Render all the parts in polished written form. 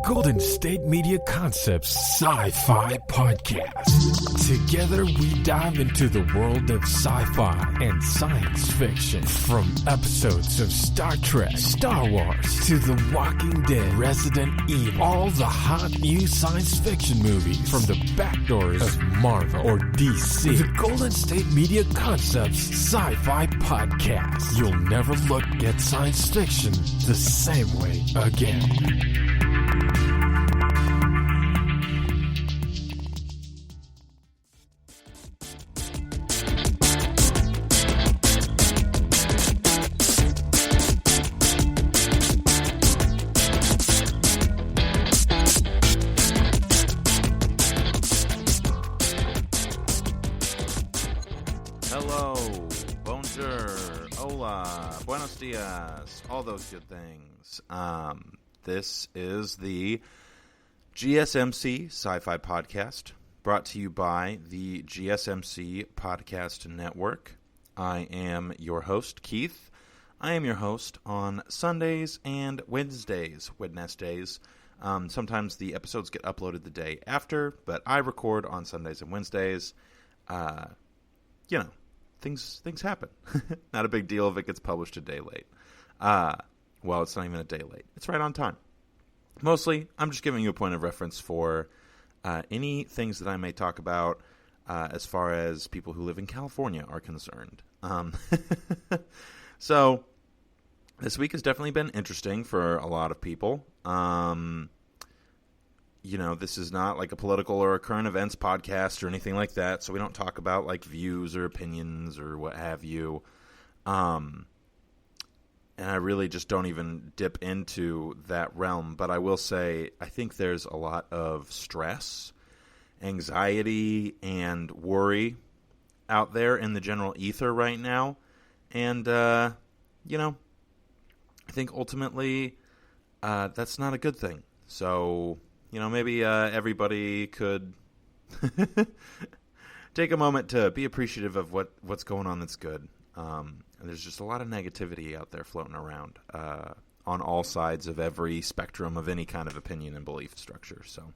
Golden State Media Concepts Sci-Fi Podcast. Together we dive into the world of sci-fi and science fiction. From episodes of Star Trek, Star Wars, to The Walking Dead, Resident Evil, all the hot new science fiction movies from the back doors of Marvel or DC. The Golden State Media Concepts Sci-Fi Podcast. You'll never look at science fiction the same way again. All those good things. This is the GSMC Sci-Fi Podcast, brought to you by the GSMC Podcast Network. I am your host, Keith. I am your host on Sundays and Wednesdays. Sometimes the episodes get uploaded the day after, but I record on Sundays and Wednesdays. Things happen. Not a big deal if it gets published a day late. Well, it's not even a day late. It's right on time. Mostly, I'm just giving you a point of reference for any things that I may talk about as far as people who live in California are concerned. So, this week has definitely been interesting for a lot of people. This is not like a political or a current events podcast or anything like that, so we don't talk about like views or opinions or what have you. And I really just don't even dip into that realm. But I will say, I think there's a lot of stress, anxiety, and worry out there in the general ether right now. And, I think ultimately that's not a good thing. So, maybe everybody could take a moment to be appreciative of what's going on that's good. And there's just a lot of negativity out there floating around on all sides of every spectrum of any kind of opinion and belief structure. So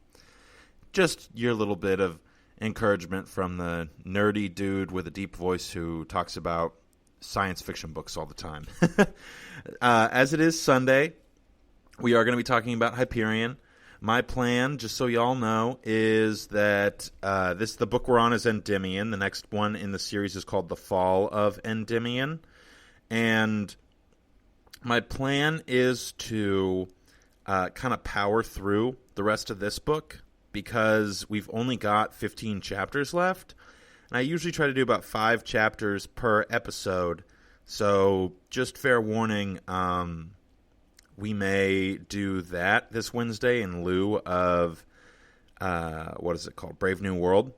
just your little bit of encouragement from the nerdy dude with a deep voice who talks about science fiction books all the time. As it is Sunday, we are going to be talking about Hyperion. My plan, just so y'all know, is that the book we're on is Endymion. The next one in the series is called The Fall of Endymion. And my plan is to kind of power through the rest of this book because we've only got 15 chapters left. And I usually try to do about 5 chapters per episode. So just fair warning, we may do that this Wednesday in lieu of, what is it called? Brave New World.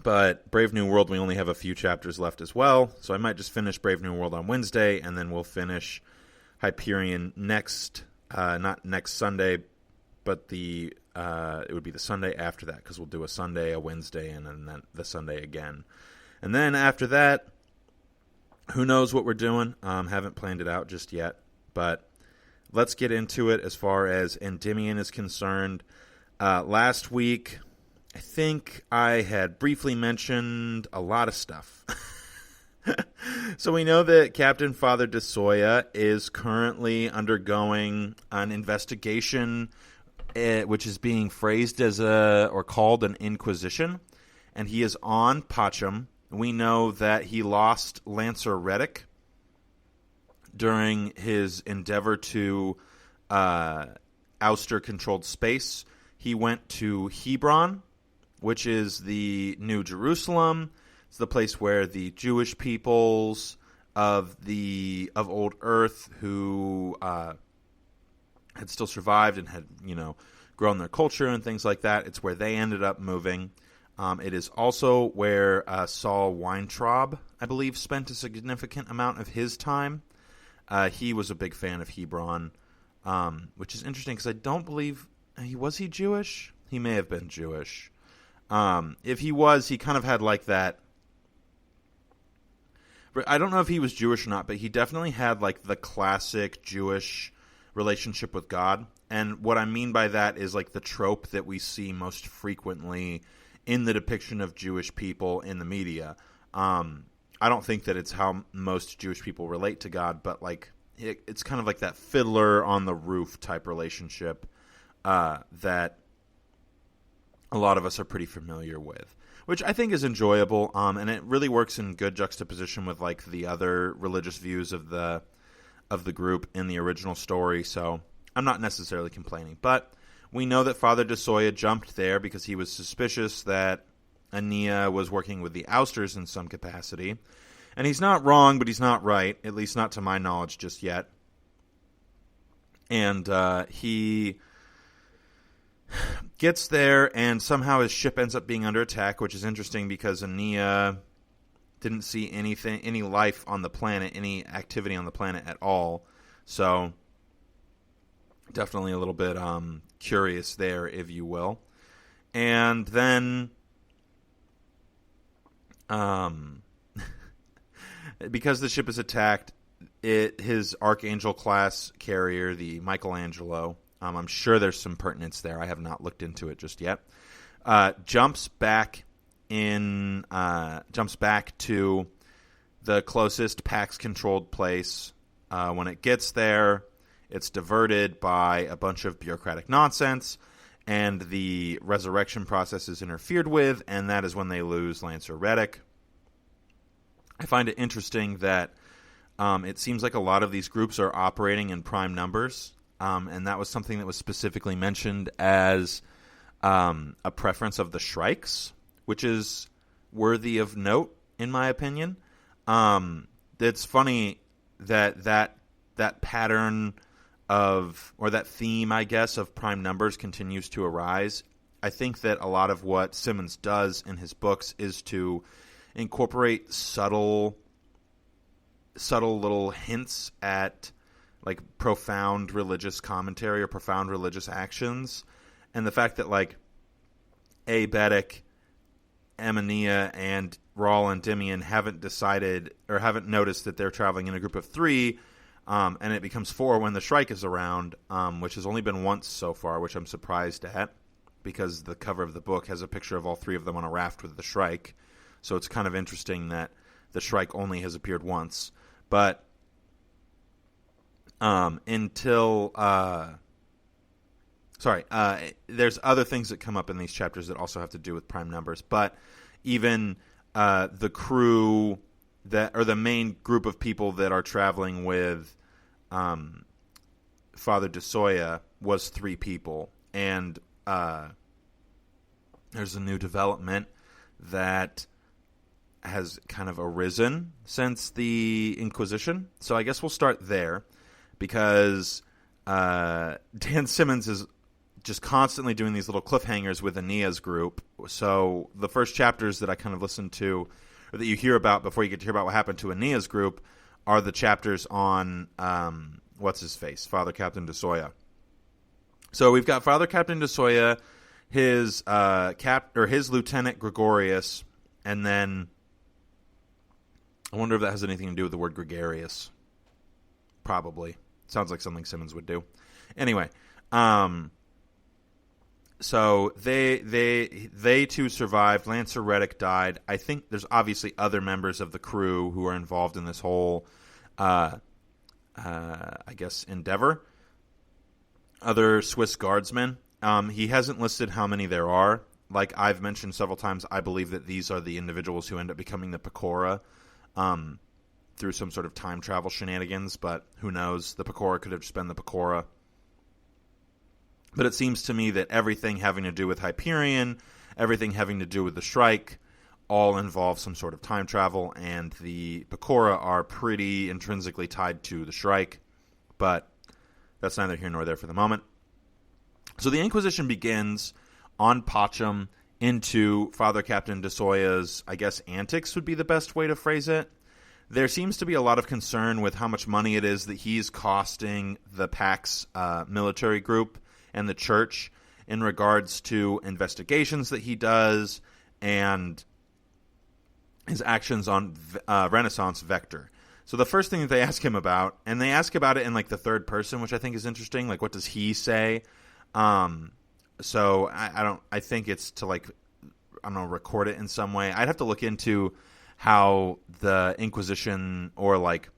But Brave New World, we only have a few chapters left as well. So I might just finish Brave New World on Wednesday, and then we'll finish Hyperion not next Sunday, but it would be the Sunday after that, because we'll do a Sunday, a Wednesday, and then the Sunday again. And then after that, who knows what we're doing? Haven't planned it out just yet, but let's get into it as far as Endymion is concerned. Last week, I think I had briefly mentioned a lot of stuff. So we know that Captain Father DeSoya is currently undergoing an investigation, which is being phrased as or called an inquisition, and he is on Pacham. We know that he lost Lancer Reddick during his endeavor to ouster controlled space. He went to Hebron, which is the New Jerusalem. It's the place where the Jewish peoples of old Earth who had still survived and had, grown their culture and things like that. It's where they ended up moving. It is also where Saul Weintraub, I believe, spent a significant amount of his time. He was a big fan of Hebron, which is interesting because I don't believe was he Jewish? He may have been Jewish. If he was, he kind of had like that. I don't know if he was Jewish or not, but he definitely had like the classic Jewish relationship with God. And what I mean by that is like the trope that we see most frequently in the depiction of Jewish people in the media. I don't think that it's how most Jewish people relate to God, but like it's kind of like that fiddler on the roof type relationship that a lot of us are pretty familiar with, which I think is enjoyable, and it really works in good juxtaposition with like the other religious views of the group in the original story. So I'm not necessarily complaining, but we know that Father DeSoya jumped there because he was suspicious that Ania was working with the ousters in some capacity. And he's not wrong, but he's not right, at least not to my knowledge just yet. And he gets there, and somehow his ship ends up being under attack, which is interesting because Ania didn't see any life on the planet, any activity on the planet at all. So definitely a little bit curious there, if you will. And then because the ship is attacked, his Archangel class carrier, the Michelangelo, I'm sure there's some pertinence there. I have not looked into it just yet. Jumps back to the closest PAX-controlled place. When it gets there, it's diverted by a bunch of bureaucratic nonsense, and the resurrection process is interfered with, and that is when they lose Lancer Reddick. I find it interesting that it seems like a lot of these groups are operating in prime numbers, and that was something that was specifically mentioned as a preference of the Shrikes, which is worthy of note, in my opinion. It's funny that pattern of, or that theme, I guess, of prime numbers continues to arise. I think that a lot of what Simmons does in his books is to incorporate subtle little hints at like profound religious commentary or profound religious actions. And the fact that like Bedek, Ania, and Rawl and Endymion haven't decided or haven't noticed that they're traveling in a group of 3, and it becomes 4 when the Shrike is around, which has only been once so far, which I'm surprised at because the cover of the book has a picture of all 3 of them on a raft with the Shrike. So it's kind of interesting that the Shrike only has appeared once. But there's other things that come up in these chapters that also have to do with prime numbers. But even the crew or the main group of people that are traveling with Father DeSoya was 3 people. And there's a new development that has kind of arisen since the Inquisition. So I guess we'll start there because Dan Simmons is just constantly doing these little cliffhangers with Ania's group. So the first chapters that I kind of listened to, or that you hear about before you get to hear about what happened to Ania's group, are the chapters on what's-his-face, Father Captain DeSoya. So we've got Father Captain DeSoya, his Lieutenant Gregorius, and then I wonder if that has anything to do with the word gregarious. Probably. Sounds like something Simmons would do. Anyway, so they too survived. Lancer Reddick died. I think there's obviously other members of the crew who are involved in this whole, I guess, endeavor. Other Swiss guardsmen. He hasn't listed how many there are. Like I've mentioned several times, I believe that these are the individuals who end up becoming the Pecora through some sort of time travel shenanigans, but who knows? The Pecora could have just been the Pecora. But it seems to me that everything having to do with Hyperion, everything having to do with the Shrike, all involve some sort of time travel, and the Pecora are pretty intrinsically tied to the Shrike, but that's neither here nor there for the moment. So the Inquisition begins on Pacham into Father Captain DeSoya's, I guess, antics would be the best way to phrase it. There seems to be a lot of concern with how much money it is that he's costing the Pax military group and the church in regards to investigations that he does and his actions on Renaissance Vector. So the first thing that they ask him about, and they ask about it in like the third person, which I think is interesting. Like, what does he say? So I think it's to like, I don't know, record it in some way. I'd have to look into how the Inquisition or like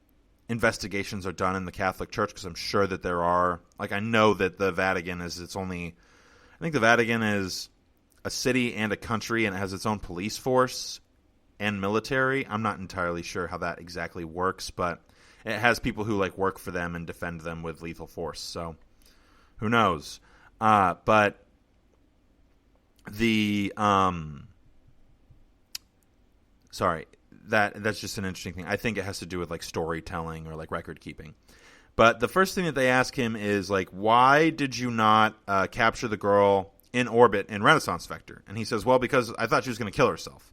investigations are done in the Catholic Church, because I'm sure that there are. Like, I know that the Vatican is I think the Vatican is a city and a country, and it has its own police force and military. I'm not entirely sure how that exactly works, but it has people who like work for them and defend them with lethal force. So who knows? But the sorry, that's just an interesting thing. I think it has to do with like storytelling or like record keeping. But the first thing that they ask him is like, why did you not capture the girl in orbit in Renaissance Vector? And he says, well, because I thought she was going to kill herself.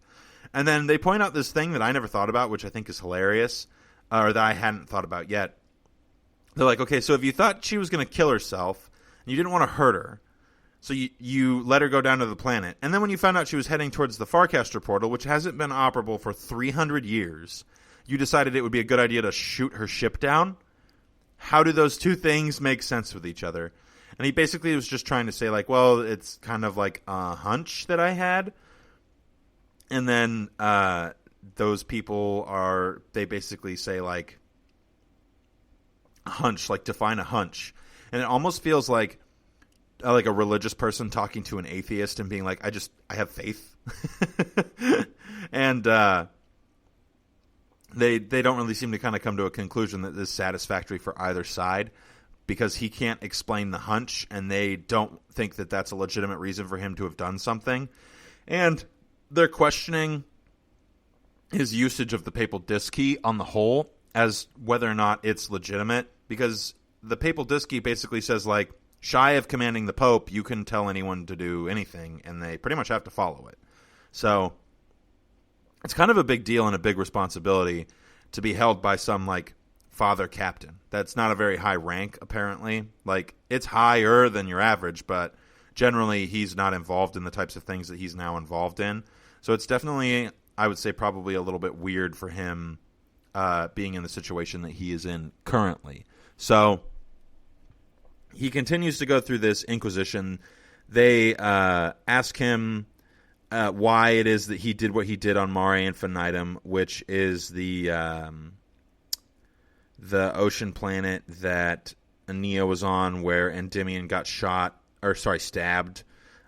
And then they point out this thing that I never thought about, which I think is hilarious, or that I hadn't thought about yet. They're like, okay, so if you thought she was going to kill herself and you didn't want to hurt her, so you let her go down to the planet. And then when you found out she was heading towards the Farcaster portal, which hasn't been operable for 300 years, you decided it would be a good idea to shoot her ship down. How do those two things make sense with each other? And he basically was just trying to say, like, well, it's kind of like a hunch that I had. And then those people they basically say, like, a hunch, like define a hunch. And it almost feels like a religious person talking to an atheist and being like, I have faith. And they don't really seem to kind of come to a conclusion that this is satisfactory for either side, because he can't explain the hunch, and they don't think that that's a legitimate reason for him to have done something. And they're questioning his usage of the papal disc key on the whole as whether or not it's legitimate, because the papal disc key basically says, like, shy of commanding the Pope, you can tell anyone to do anything, and they pretty much have to follow it. So it's kind of a big deal and a big responsibility to be held by some, like, father captain. That's not a very high rank, apparently. Like, it's higher than your average, but generally he's not involved in the types of things that he's now involved in. So it's definitely, I would say, probably a little bit weird for him being in the situation that he is in currently. So he continues to go through this Inquisition. They ask him why it is that he did what he did on Mare Infinitum, which is the ocean planet that Neo was on, where Endymion got stabbed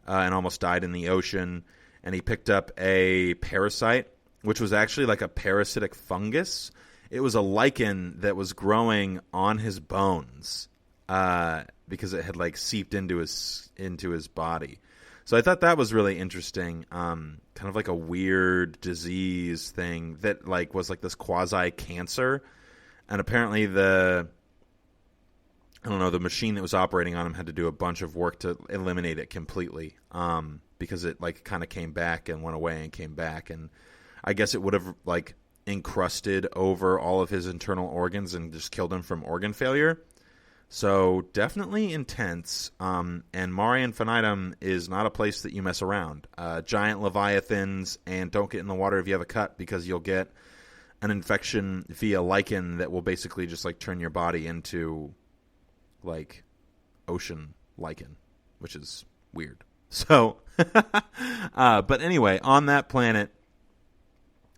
and almost died in the ocean. And he picked up a parasite, which was actually like a parasitic fungus. It was a lichen that was growing on his bones because it had like seeped into his body. So I thought that was really interesting. Kind of like a weird disease thing that like was like this quasi cancer. And apparently the machine that was operating on him had to do a bunch of work to eliminate it completely, because it like kind of came back and went away and came back. And I guess it would have like encrusted over all of his internal organs and just killed him from organ failure. So definitely intense. And Mare Infinitum is not a place that you mess around. Giant leviathans, and don't get in the water if you have a cut, because you'll get an infection via lichen that will basically just like turn your body into like ocean lichen, which is weird. So, but anyway, on that planet,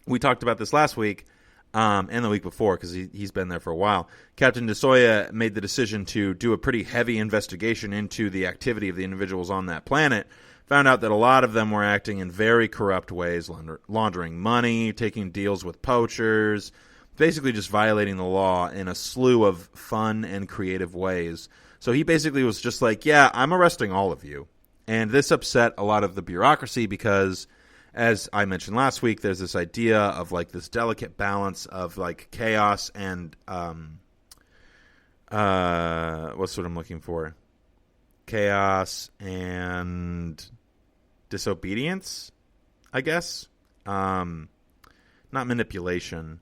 we talked about this last week and the week before, because he's been there for a while. Captain DeSoya made the decision to do a pretty heavy investigation into the activity of the individuals on that planet. Found out that a lot of them were acting in very corrupt ways, laundering money, taking deals with poachers, basically just violating the law in a slew of fun and creative ways. So he basically was just like, yeah, I'm arresting all of you. And this upset a lot of the bureaucracy because, as I mentioned last week, there's this idea of like this delicate balance of like chaos and what's what I'm looking for? Chaos and disobedience, I guess. Not manipulation.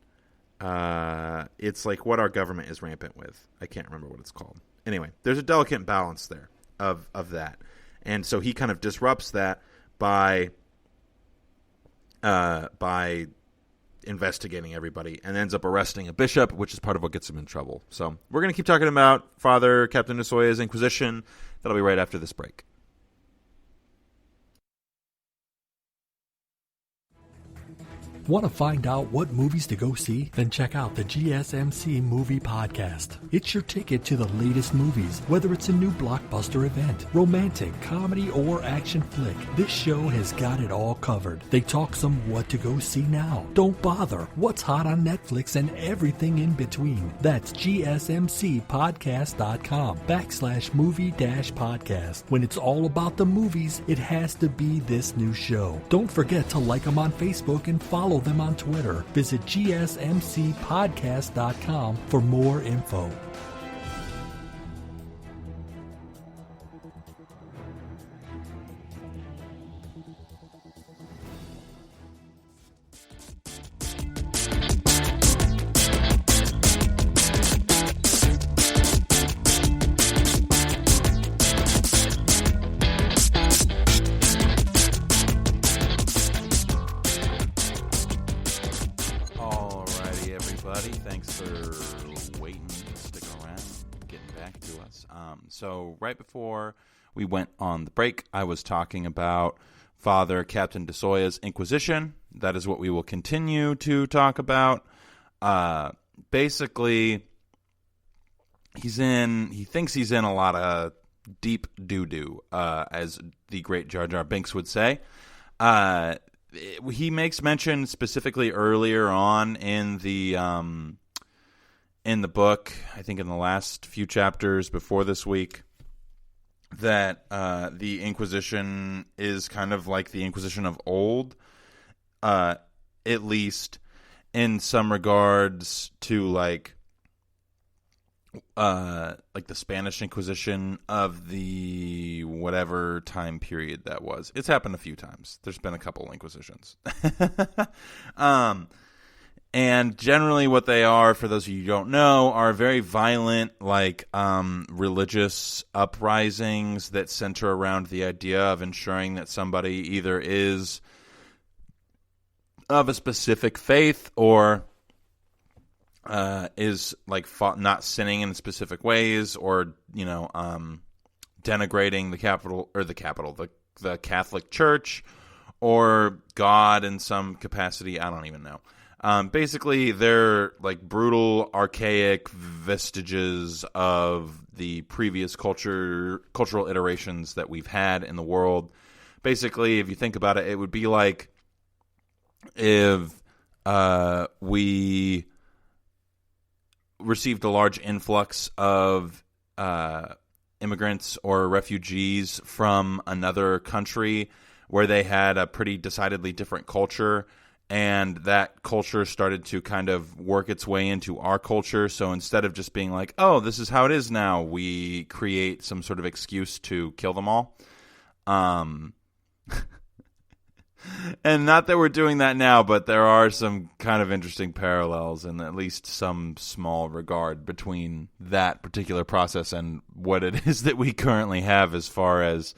It's like what our government is rampant with. I can't remember what it's called. Anyway, there's a delicate balance there of that. And so he kind of disrupts that by investigating everybody and ends up arresting a bishop, which is part of what gets him in trouble. So we're going to keep talking about Father Captain Nisoya's Inquisition. That'll be right after this break. Want to find out what movies to go see? Then check out the GSMC Movie Podcast. It's your ticket to the latest movies, whether it's a new blockbuster event, romantic, comedy, or action flick. This show has got it all covered. They talk some what to go see now. Don't bother. What's hot on Netflix and everything in between. That's gsmcpodcast.com/movie-podcast. When it's all about the movies, it has to be this new show. Don't forget to like them on Facebook and follow them on Twitter. Visit gsmcpodcast.com for more info. So right before we went on the break, I was talking about Father Captain Nisoya's Inquisition. That is what we will continue to talk about. Basically, he thinks he's in a lot of deep doo-doo, as the great Jar Jar Binks would say. He makes mention specifically earlier on in the book, I think in the last few chapters before this week, that the Inquisition is kind of like the Inquisition of old, at least in some regards to like the Spanish Inquisition of the whatever time period that was. It's happened a few times. There's been a couple Inquisitions. And generally what they are, for those of you who don't know, are very violent, like religious uprisings that center around the idea of ensuring that somebody either is of a specific faith or is like not sinning in specific ways, or denigrating the Catholic Church or God in some capacity. I don't even know. Basically, they're like brutal, archaic vestiges of the previous cultural iterations that we've had in the world. Basically, if you think about it, it would be like if we received a large influx of immigrants or refugees from another country where they had a pretty decidedly different culture, and that culture started to kind of work its way into our culture. So instead of just being like, oh, this is how it is now, we create some sort of excuse to kill them all. And not that we're doing that now, but there are some kind of interesting parallels in at least some small regard between that particular process and what it is that we currently have as far as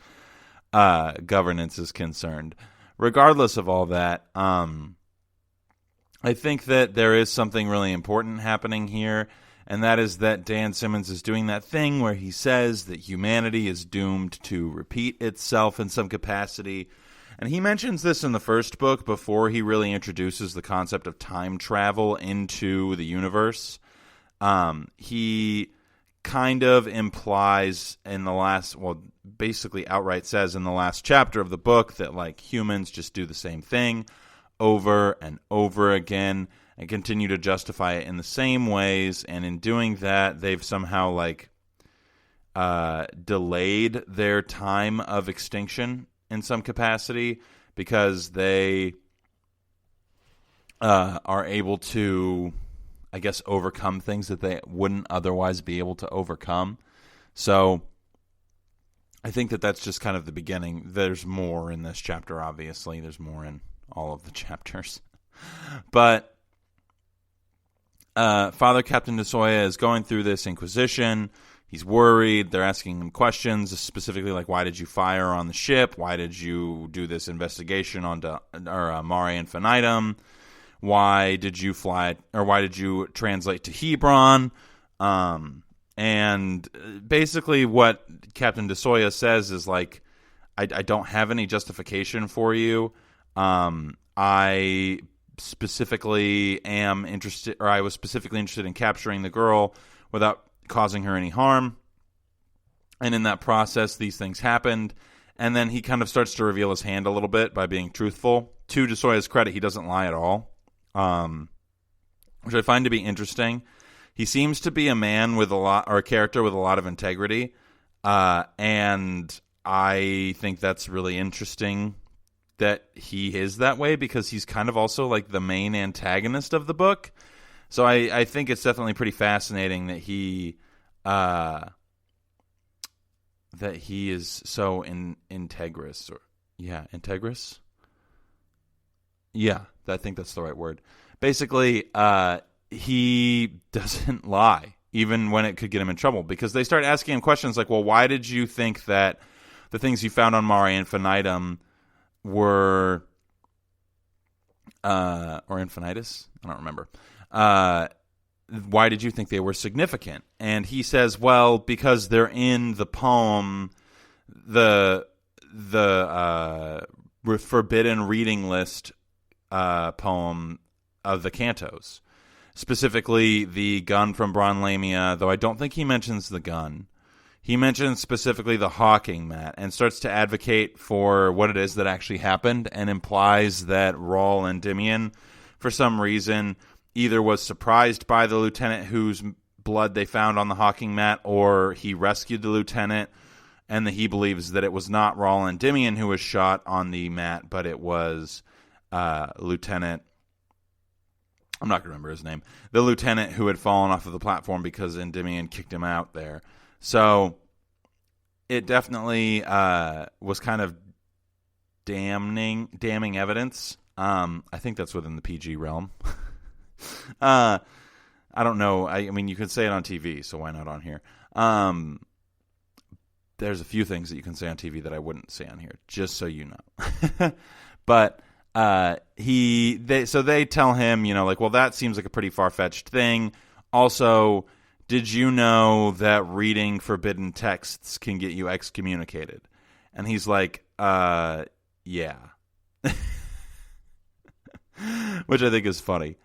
governance is concerned. Regardless of all that, I think that there is something really important happening here, and that is that Dan Simmons is doing that thing where he says that humanity is doomed to repeat itself in some capacity. And he mentions this in the first book before he really introduces the concept of time travel into the universe. He kind of implies in the last, basically outright says in the last chapter of the book that like humans just do the same thing over and over again and continue to justify it in the same ways. And in doing that, they've somehow like delayed their time of extinction in some capacity because they are able to, I guess, overcome things that they wouldn't otherwise be able to overcome. So I think that that's just kind of the beginning. There's more in this chapter, obviously. There's more in all of the chapters. But Father Captain Nisoya is going through this Inquisition. He's worried. They're asking him questions, specifically like, why did you fire on the ship? Why did you do this investigation onto Mare Infinitum? why did you translate to Hebron? And basically what Captain DeSoya says is like, I don't have any justification for you. I specifically am interested, or I was specifically interested in capturing the girl without causing her any harm. And in that process, these things happened. And then he kind of starts to reveal his hand a little bit by being truthful. To DeSoya's credit, he doesn't lie at all, which I find to be interesting. He seems to be a man with a character with a lot of integrity, and I think that's really interesting that he is that way, because he's kind of also like the main antagonist of the book. So I think it's definitely pretty fascinating that he is so integrous. Integrous? Yeah, I think that's the right word. Basically, he doesn't lie, even when it could get him in trouble, because they start asking him questions like, well, why did you think that the things you found on Mare Infinitum were, or Infinitus? I don't remember. Why did you think they were significant? And he says, well, because they're in the poem, the forbidden reading list poem of the cantos. Specifically, the gun from Bronlamia, though I don't think he mentions the gun. He mentions specifically the hawking mat and starts to advocate for what it is that actually happened, and implies that Raul Endymion, for some reason, either was surprised by the lieutenant whose blood they found on the hawking mat, or he rescued the lieutenant, and that he believes that it was not Raul Endymion who was shot on the mat, but it was Lieutenant... I'm not going to remember his name. The lieutenant who had fallen off of the platform because Endymion kicked him out there. So it definitely was kind of damning evidence. I think that's within the PG realm. I don't know. I mean, you could say it on TV, so why not on here? There's a few things that you can say on TV that I wouldn't say on here, just so you know. But they tell him, like, well, that seems like a pretty far-fetched thing. Also, did you know that reading forbidden texts can get you excommunicated? And he's like, yeah. Which I think is funny.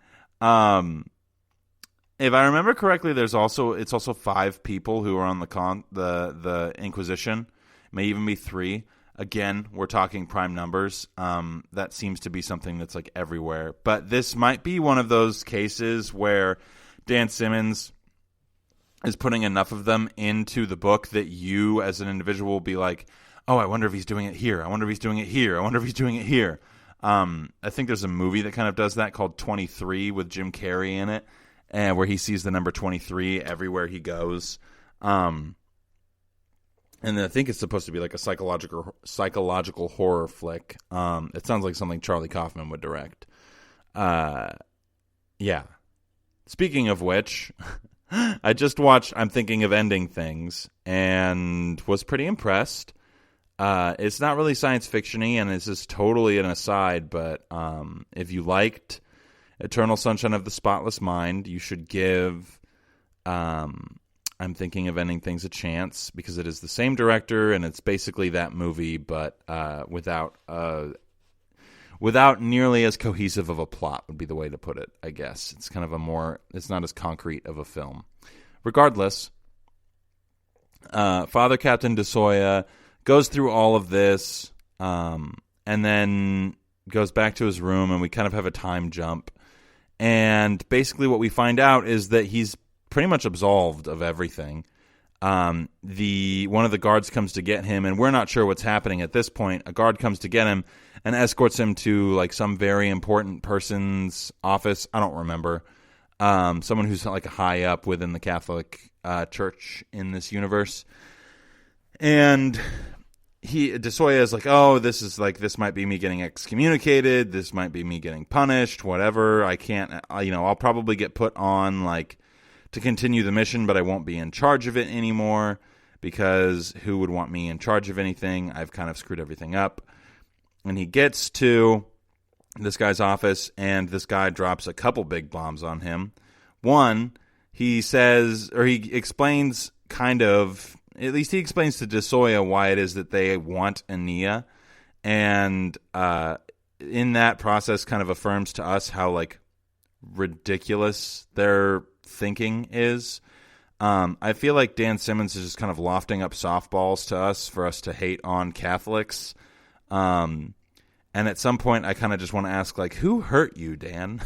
If I remember correctly, it's also 5 people who are on the Inquisition. It may even be 3. Again, we're talking prime numbers. That seems to be something that's like everywhere. But this might be one of those cases where Dan Simmons is putting enough of them into the book that you, as an individual, will be like, oh, I wonder if he's doing it here. I wonder if he's doing it here. I wonder if he's doing it here. I think there's a movie that kind of does that called 23 with Jim Carrey in it, and where he sees the number 23 everywhere he goes. And I think it's supposed to be like a psychological horror flick. It sounds like something Charlie Kaufman would direct. Yeah. Speaking of which, I just watched I'm Thinking of Ending Things and was pretty impressed. It's not really science fiction-y, and it's just totally an aside, but if you liked Eternal Sunshine of the Spotless Mind, you should give I'm Thinking of Ending Things a chance, because it is the same director, and it's basically that movie, but without nearly as cohesive of a plot, would be the way to put it, I guess. It's kind of it's not as concrete of a film. Regardless, Father Captain DeSoya goes through all of this, and then goes back to his room, and we kind of have a time jump. And basically what we find out is that he's pretty much absolved of everything. One of the guards comes to get him, and we're not sure what's happening at this point. A guard comes to get him and escorts him to like some very important person's office. I don't remember. Someone who's like high up within the Catholic Church in this universe. And DeSoya is like, oh, this might be me getting excommunicated. This might be me getting punished. Whatever. I can't. I'll probably get put on like to continue the mission, but I won't be in charge of it anymore, because who would want me in charge of anything? I've kind of screwed everything up. And he gets to this guy's office, and this guy drops a couple big bombs on him. One, he says, or he explains kind of, at least he explains to DeSoya why it is that they want Ania, and in that process kind of affirms to us how, like, ridiculous their thinking is. I feel like Dan Simmons is just kind of lofting up softballs to us for us to hate on Catholics. And at some point, I kind of just want to ask, like, who hurt you, Dan?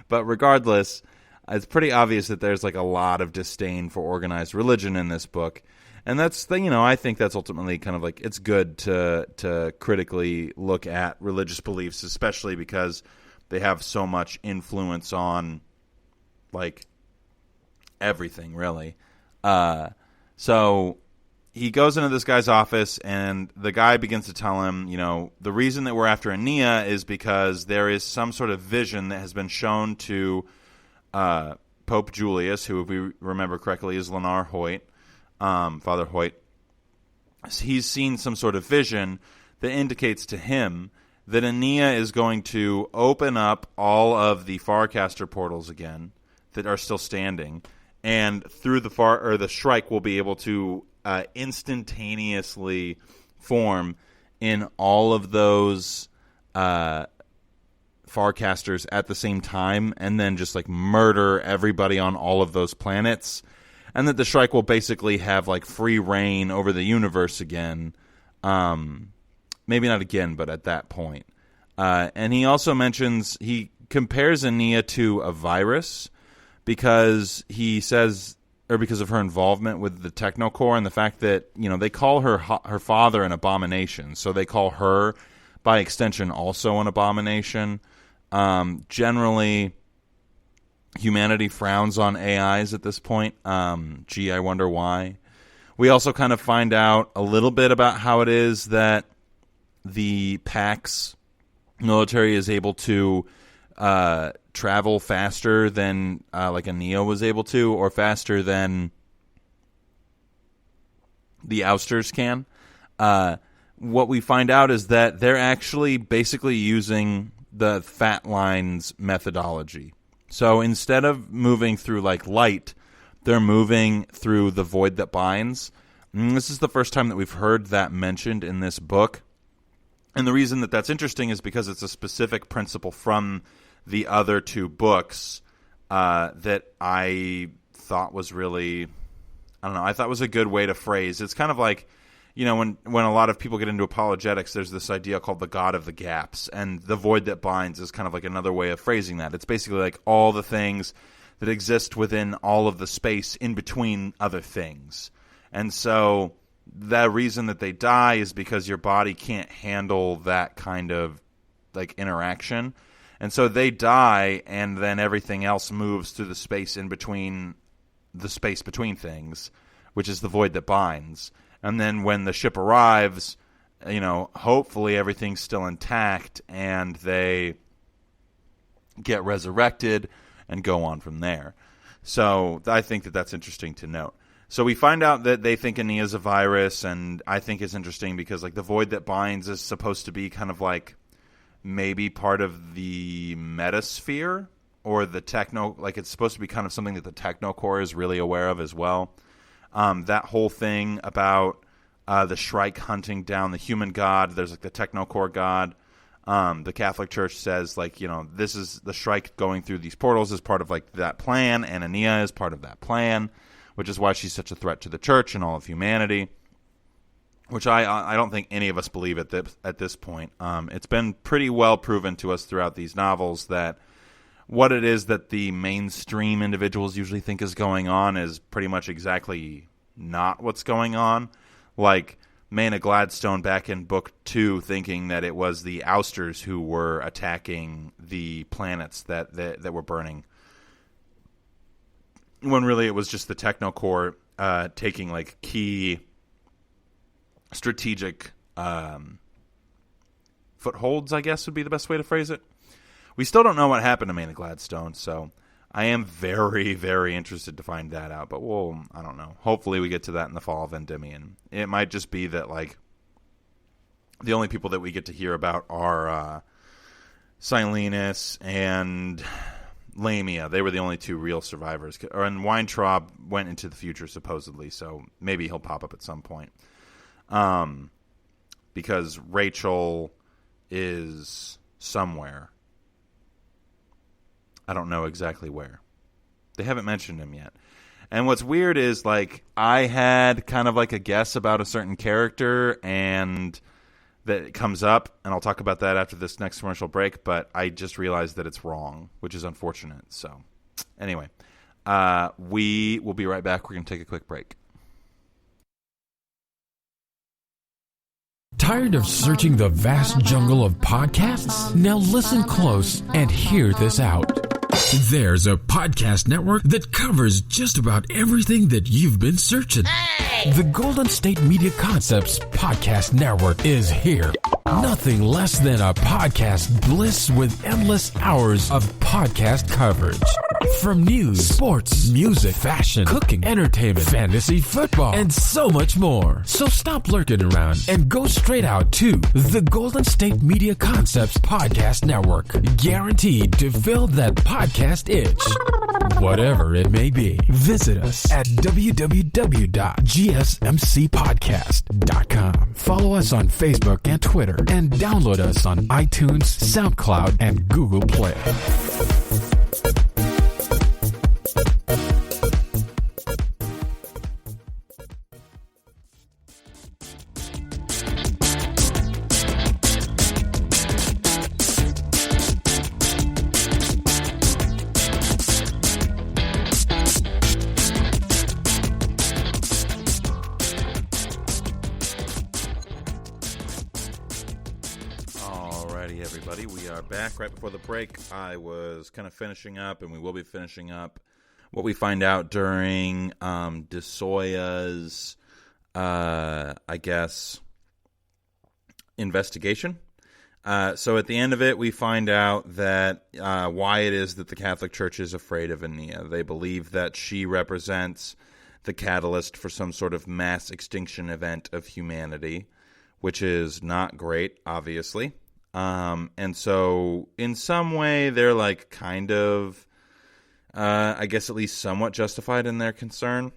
But regardless, it's pretty obvious that there's, like, a lot of disdain for organized religion in this book. And that's, I think that's ultimately kind of like, it's good to critically look at religious beliefs, especially because they have so much influence on, like, everything, really. So he goes into this guy's office, and the guy begins to tell him, the reason that we're after Ania is because there is some sort of vision that has been shown to Pope Julius, who, if we remember correctly, is Lenar Hoyt, Father Hoyt. He's seen some sort of vision that indicates to him that Ania is going to open up all of the Farcaster portals again that are still standing, and through the Shrike will be able to instantaneously form in all of those Farcasters at the same time, and then just, like, murder everybody on all of those planets, and that the Shrike will basically have, like, free reign over the universe again. Maybe not again, but at that point. And he also mentions, he compares Ania to a virus, because he says, or because of her involvement with the Technocore and the fact that, they call her father an abomination. So they call her, by extension, also an abomination. Generally, humanity frowns on AIs at this point. Gee, I wonder why. We also kind of find out a little bit about how it is that the Pax military is able to travel faster than like a Neo was able to, or faster than the Ousters can. What we find out is that they're actually basically using the Fat Lines methodology. So instead of moving through, like, light, they're moving through the void that binds. And this is the first time that we've heard that mentioned in this book. And the reason that that's interesting is because it's a specific principle from the other two books that I thought was really, I thought was a good way to phrase. It's kind of like, when a lot of people get into apologetics, there's this idea called the God of the gaps, and the void that binds is kind of like another way of phrasing that. It's basically like all the things that exist within all of the space in between other things. And so the reason that they die is because your body can't handle that kind of, like, interaction. And so they die, and then everything else moves through the space in between the space between things, which is the void that binds. And then when the ship arrives, hopefully everything's still intact, and they get resurrected and go on from there. So I think that that's interesting to note. So we find out that they think Ania is a virus, and I think it's interesting because, like, the void that binds is supposed to be kind of like maybe part of the metasphere, or the techno, like, it's supposed to be kind of something that the Technocore is really aware of as well. That whole thing about the Shrike hunting down the human god, there's, like, the Technocore god. The Catholic Church says, like, this is the Shrike going through these portals is part of, like, that plan, and Ania is part of that plan, which is why she's such a threat to the church and all of humanity, which I don't think any of us believe at this point. It's been pretty well proven to us throughout these novels that what it is that the mainstream individuals usually think is going on is pretty much exactly not what's going on. Like Maina Gladstone back in Book 2 thinking that it was the Ousters who were attacking the planets that were burning, when really it was just the Technocore taking, like, key strategic footholds, I guess would be the best way to phrase it. We still don't know what happened to Maina Gladstone, so I am very, very interested to find that out. But I don't know. Hopefully we get to that in the fall of Endymion. It might just be that, like, the only people that we get to hear about are Silenus and Lamia. They were the only two real survivors. And Weintraub went into the future, supposedly, so maybe he'll pop up at some point. Because Rachel is somewhere. I don't know exactly where. They haven't mentioned him yet. And what's weird is, like, I had kind of like a guess about a certain character, and that comes up, and I'll talk about that after this next commercial break, but I just realized that it's wrong, which is unfortunate. So, anyway, we will be right back. We're going to take a quick break. Tired of searching the vast jungle of podcasts? Now listen close and hear this out. There's a podcast network that covers just about everything that you've been searching. Hey! The Golden State Media Concepts Podcast Network is here. Nothing less than a podcast bliss with endless hours of podcast coverage. From news, sports, music, fashion, cooking, entertainment, fantasy, football, and so much more. So stop lurking around and go straight out to the Golden State Media Concepts Podcast Network. Guaranteed to fill that podcast itch. Whatever it may be. Visit us at www.gsmcpodcast.com. Follow us on Facebook and Twitter, and download us on iTunes, SoundCloud, and Google Play. Right before the break, I was kind of finishing up, and we will be finishing up what we find out during DeSoya's, I guess, investigation. So at the end of it, we find out that why it is that the Catholic Church is afraid of Ania. They believe that she represents the catalyst for some sort of mass extinction event of humanity, which is not great, obviously. And so in some way they're like kind of, I guess at least somewhat justified in their concern,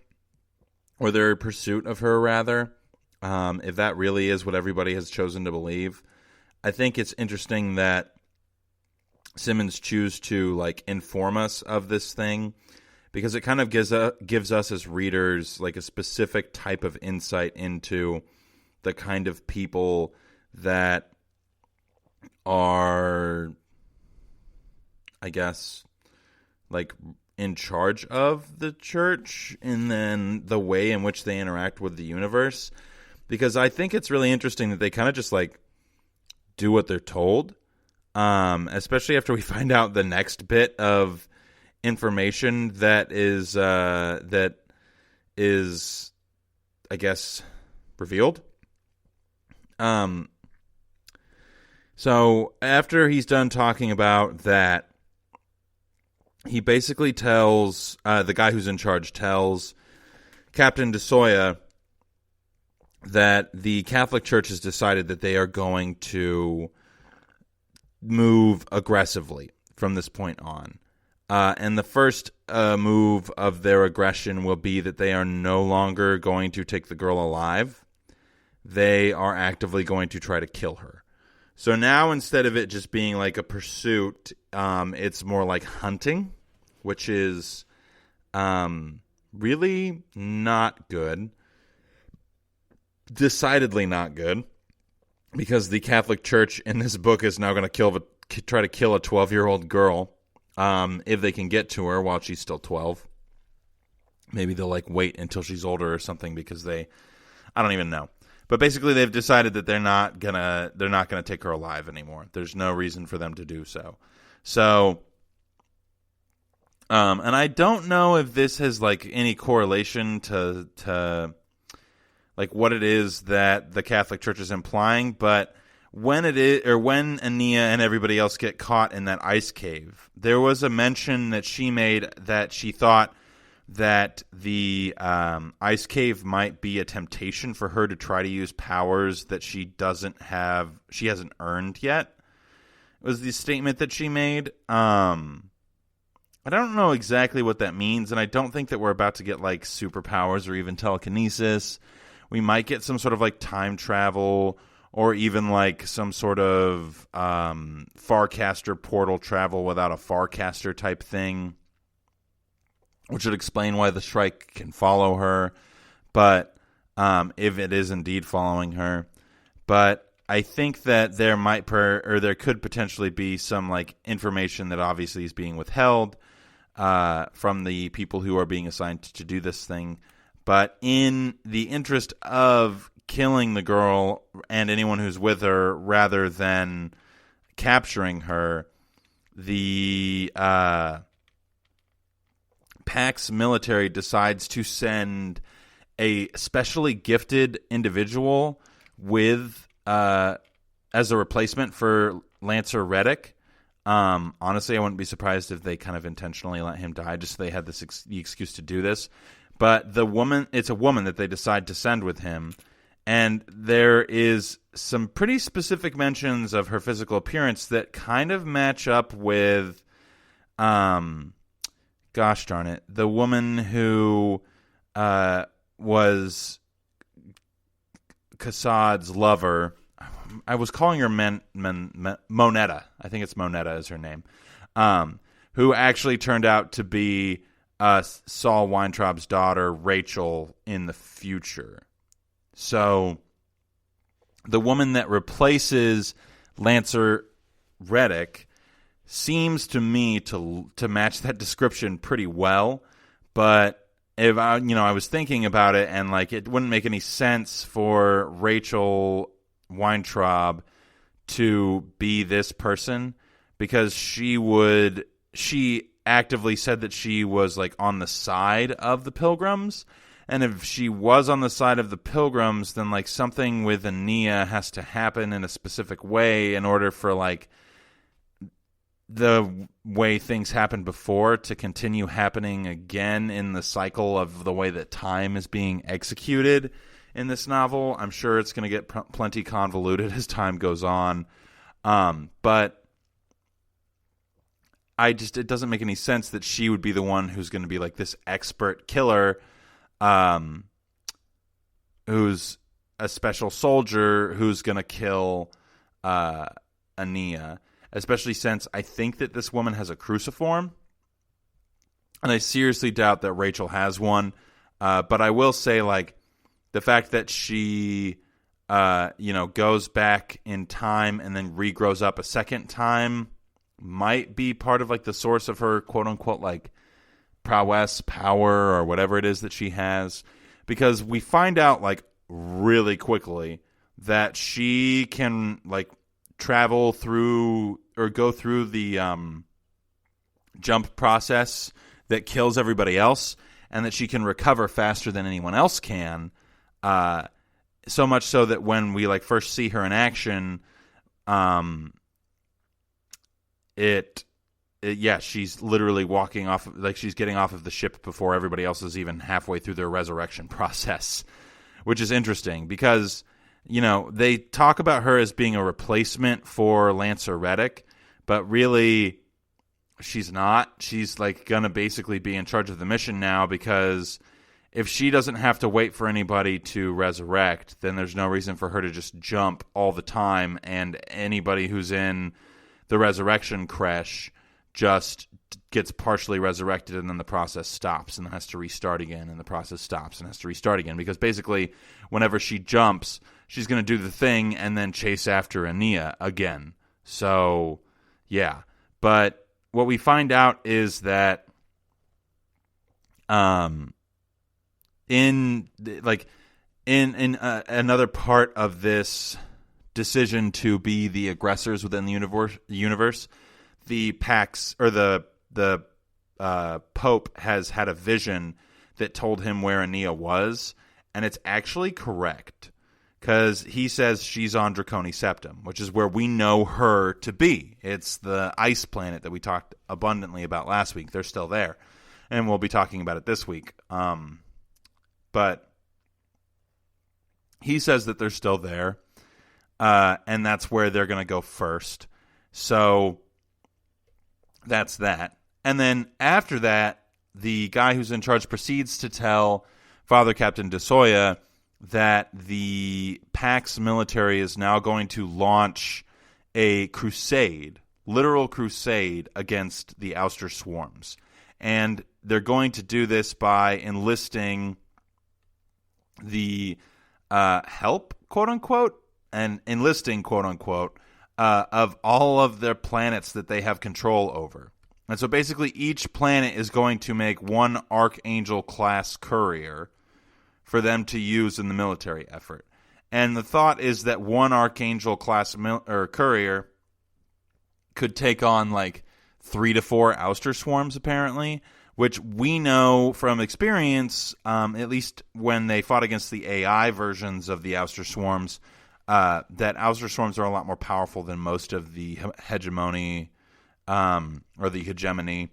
or their pursuit of her rather, if that really is what everybody has chosen to believe. I think it's interesting that Simmons choose to like inform us of this thing, because it kind of gives us as readers like a specific type of insight into the kind of people that are, I guess, like in charge of the church, and then the way in which they interact with the universe. Because I think it's really interesting that they kind of just like do what they're told, especially after we find out the next bit of information that is, I guess, revealed. So after he's done talking about that, he basically tells, the guy who's in charge tells Captain DeSoya that the Catholic Church has decided that they are going to move aggressively from this point on. And the first move of their aggression will be that they are no longer going to take the girl alive. They are actively going to try to kill her. So now, instead of it just being like a pursuit, it's more like hunting, which is really not good. Decidedly not good, because the Catholic Church in this book is now going to try to kill a 12-year-old girl, if they can get to her while she's still 12. Maybe they'll like wait until she's older or something, because I don't even know. But basically, they've decided that they're not gonna take her alive anymore. There's no reason for them to do so. So, and I don't know if this has like any correlation to like what it is that the Catholic Church is implying. But when Ania and everybody else get caught in that ice cave, there was a mention that she made that she thought that the ice cave might be a temptation for her to try to use powers that she hasn't earned yet. was the statement that she made. I don't know exactly what that means, and I don't think that we're about to get, like, superpowers or even telekinesis. We might get some sort of, like, time travel or even, like, some sort of Farcaster portal travel without a Farcaster type thing, which would explain why the Shrike can follow her, but if it is indeed following her. But I think that there could potentially be some, like, information that obviously is being withheld from the people who are being assigned to do this thing. But in the interest of killing the girl and anyone who's with her rather than capturing her, the Pax military decides to send a specially gifted individual with as a replacement for Lancer Reddick. Honestly, I wouldn't be surprised if they kind of intentionally let him die just so they had the excuse to do this. But it's a woman that they decide to send with him. And there is some pretty specific mentions of her physical appearance that kind of match up with, gosh darn it, the woman who was Kassad's lover. I was calling her Monetta. I think it's Monetta is her name. Who actually turned out to be Saul Weintraub's daughter, Rachel, in the future. So the woman that replaces Lancer Reddick seems to me to match that description pretty well. But if I was thinking about it, and like it wouldn't make any sense for Rachel Weintraub to be this person, because she actively said that she was like on the side of the Pilgrims, and if she was on the side of the Pilgrims, then like something with Ania has to happen in a specific way in order for like the way things happened before to continue happening again in the cycle of the way that time is being executed in this novel. I'm sure it's going to get plenty convoluted as time goes on. But it doesn't make any sense that she would be the one who's going to be like this expert killer, who's a special soldier who's going to kill Ania, especially since I think that this woman has a cruciform, and I seriously doubt that Rachel has one. But I will say, like, the fact that she, goes back in time and then regrows up a second time might be part of like the source of her quote unquote like prowess, power, or whatever it is that she has, because we find out like really quickly that she can like travel through or go through the jump process that kills everybody else, and that she can recover faster than anyone else can. So much so that when we like first see her in action, she's literally walking off, like she's getting off of the ship before everybody else is even halfway through their resurrection process, which is interesting because, they talk about her as being a replacement for Lancer Reddick, but really she's not. She's like going to basically be in charge of the mission now, because if she doesn't have to wait for anybody to resurrect, then there's no reason for her to just jump all the time, and anybody who's in the resurrection creche just gets partially resurrected, and then the process stops and has to restart again, and the process stops and has to restart again, because basically whenever she jumps, she's going to do the thing and then chase after Ania again. So, yeah. But what we find out is that in another part of this decision to be the aggressors within the universe, the Pax or the Pope has had a vision that told him where Ania was, and it's actually correct, because he says she's on Draconi Septum, which is where we know her to be. It's the ice planet that we talked abundantly about last week. They're still there, and we'll be talking about it this week. But he says that they're still there, and that's where they're going to go first. So that's that. And then after that, the guy who's in charge proceeds to tell Father Captain DeSoya that the Pax military is now going to launch a crusade, literal crusade against the Ouster swarms. And they're going to do this by enlisting the help, quote-unquote, and enlisting, quote-unquote, of all of their planets that they have control over. And so basically each planet is going to make one Archangel-class courier for them to use in the military effort. And the thought is that one Archangel-class courier could take on like 3 to 4 Ouster swarms, apparently, which we know from experience, at least when they fought against the AI versions of the Ouster swarms, that Ouster swarms are a lot more powerful than most of the hegemony or the hegemony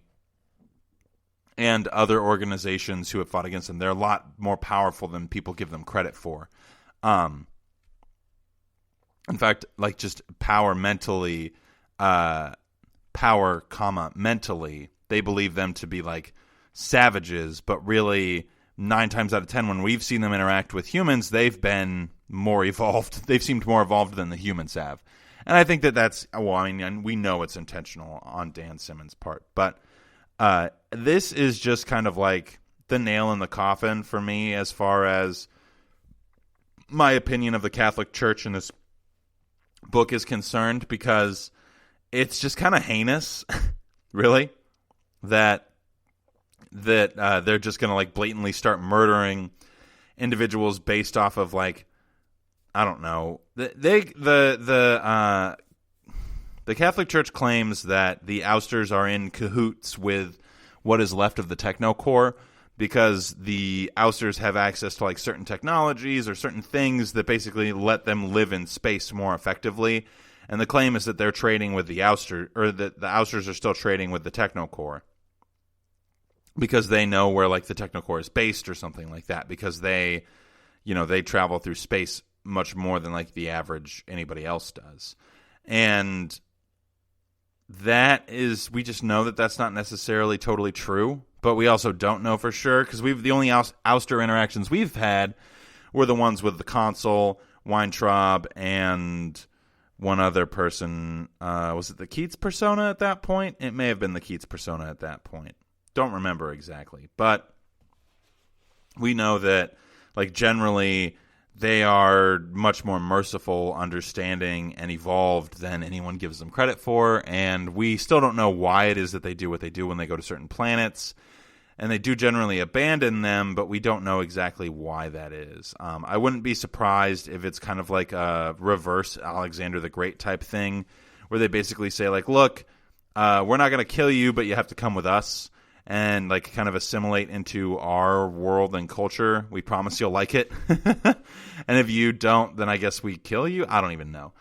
and other organizations who have fought against them. They're a lot more powerful than people give them credit for. In fact, like just power mentally, mentally, they believe them to be like savages, but really 9 times out of 10, when we've seen them interact with humans, they've been more evolved. They've seemed more evolved than the humans have. And I think that's, well, I mean, we know it's intentional on Dan Simmons' part, but this is just kind of like the nail in the coffin for me as far as my opinion of the Catholic Church in this book is concerned, because it's just kind of heinous, really, that they're just going to like blatantly start murdering individuals based off of like, I don't know. The Catholic Church claims that the Ousters are in cahoots with what is left of the Technocore, because the Ousters have access to like certain technologies or certain things that basically let them live in space more effectively. And the claim is that they're trading with the Ouster, or that the Ousters are still trading with the Technocore, because they know where like the Technocore is based or something like that, because they travel through space much more than like the average anybody else does. And that is, we just know that that's not necessarily totally true, but we also don't know for sure, because the only Ouster interactions we've had were the ones with the Consul, Weintraub, and one other person. Was it the Keats persona at that point? It may have been the Keats persona at that point. Don't remember exactly, but we know that like generally they are much more merciful, understanding, and evolved than anyone gives them credit for. And we still don't know why it is that they do what they do when they go to certain planets. And they do generally abandon them, but we don't know exactly why that is. I wouldn't be surprised if it's kind of like a reverse Alexander the Great type thing, where they basically say, like, look, we're not going to kill you, but you have to come with us and like kind of assimilate into our world and culture. We promise you'll like it. And if you don't, then I guess we kill you. I don't even know.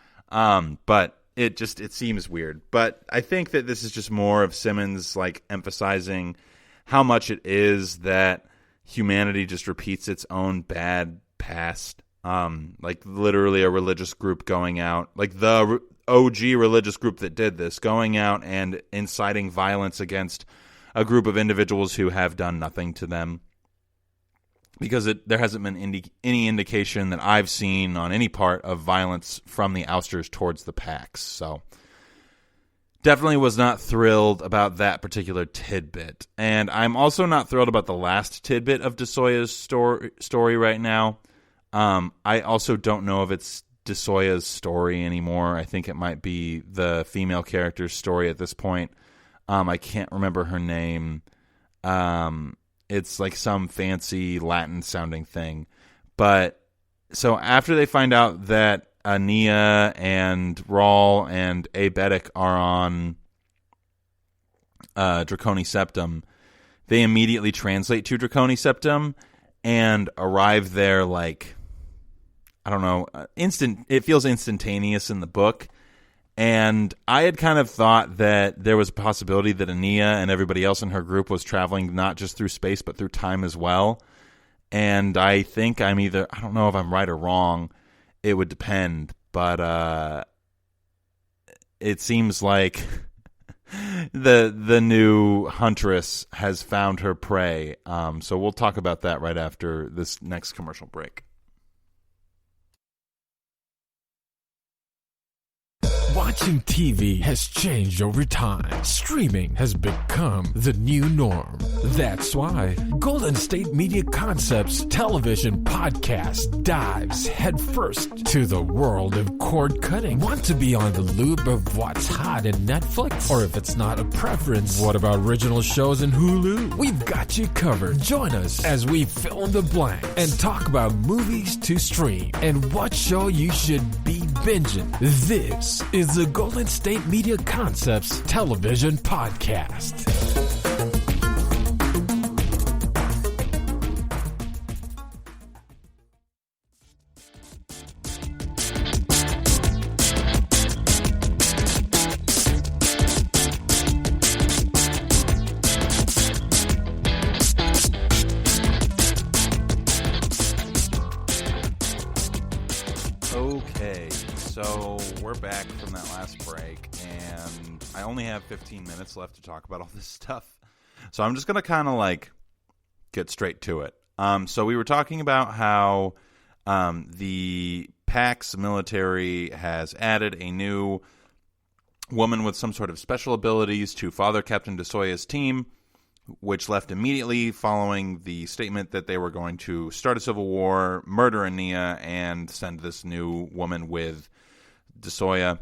But it seems weird. But I think that this is just more of Simmons like emphasizing how much it is that humanity just repeats its own bad past. Like literally a religious group going out, like the OG religious group that did this, going out and inciting violence against a group of individuals who have done nothing to them, because there hasn't been any indication that I've seen on any part of violence from the Ousters towards the Pax. So definitely was not thrilled about that particular tidbit. And I'm also not thrilled about the last tidbit of DeSoya's story right now. I also don't know if it's DeSoya's story anymore. I think it might be the female character's story at this point. I can't remember her name. It's like some fancy Latin-sounding thing. But so after they find out that Ania and Rawl and Abetic are on Draconi Septum, they immediately translate to Draconi Septum and arrive there like, I don't know, it feels instantaneous in the book. And I had kind of thought that there was a possibility that Ania and everybody else in her group was traveling not just through space, but through time as well. And I think I don't know if I'm right or wrong. It would depend. But it seems like the new huntress has found her prey. So we'll talk about that right after this next commercial break. Watching TV has changed over time. Streaming has become the new norm. That's why Golden State Media Concepts television podcast dives headfirst to the world of cord cutting. Want to be on the loop of what's hot in Netflix? Or if it's not a preference, what about original shows in Hulu? We've got you covered. Join us as we fill in the blank and talk about movies to stream and what show you should be binging. This is the Golden State Media Concepts television podcast. Okay, so we're back from that last break, and I only have 15 minutes left to talk about all this stuff. So I'm just going to kind of like get straight to it. So we were talking about how the PAX military has added a new woman with some sort of special abilities to Father Captain DeSoya's team, which left immediately following the statement that they were going to start a civil war, murder Ania, and send this new woman with DeSoya.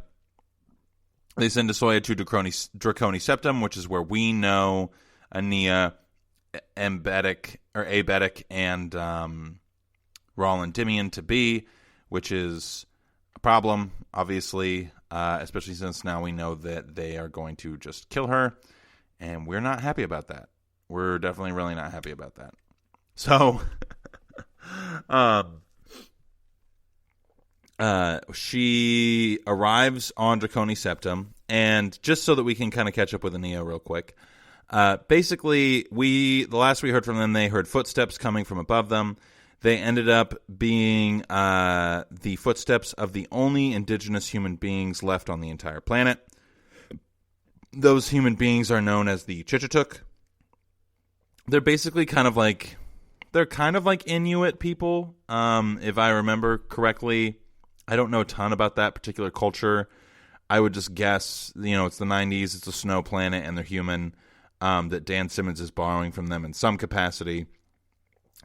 They send DeSoya to Draconi Septum, which is where we know Ania, Abetic, and Raul Endymion to be, which is a problem, obviously, especially since now we know that they are going to just kill her. And we're not happy about that. We're definitely really not happy about that. So, she arrives on Draconi Septum, and just so that we can kind of catch up with Ania real quick, basically, the last we heard from them, they heard footsteps coming from above them. They ended up being the footsteps of the only indigenous human beings left on the entire planet. Those human beings are known as the Chichituk. They're basically kind of like Inuit people, if I remember correctly. I don't know a ton about that particular culture. I would just guess, it's the 90s, it's a snow planet, and they're human, that Dan Simmons is borrowing from them in some capacity.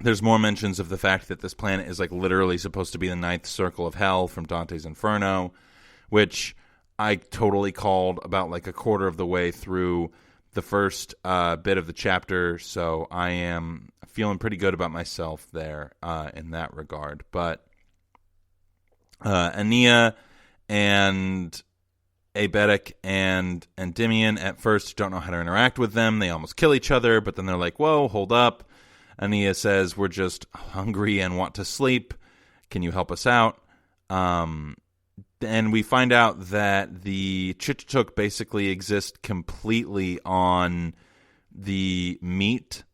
There's more mentions of the fact that this planet is like literally supposed to be the ninth circle of hell from Dante's Inferno, which I totally called about like a quarter of the way through the first bit of the chapter, so I am feeling pretty good about myself there in that regard. But Ania and Abetic and Endymion at first don't know how to interact with them. They almost kill each other, but then they're like, whoa, hold up. Ania says, we're just hungry and want to sleep. Can you help us out? And we find out that the Chichituk basically exist completely on the meat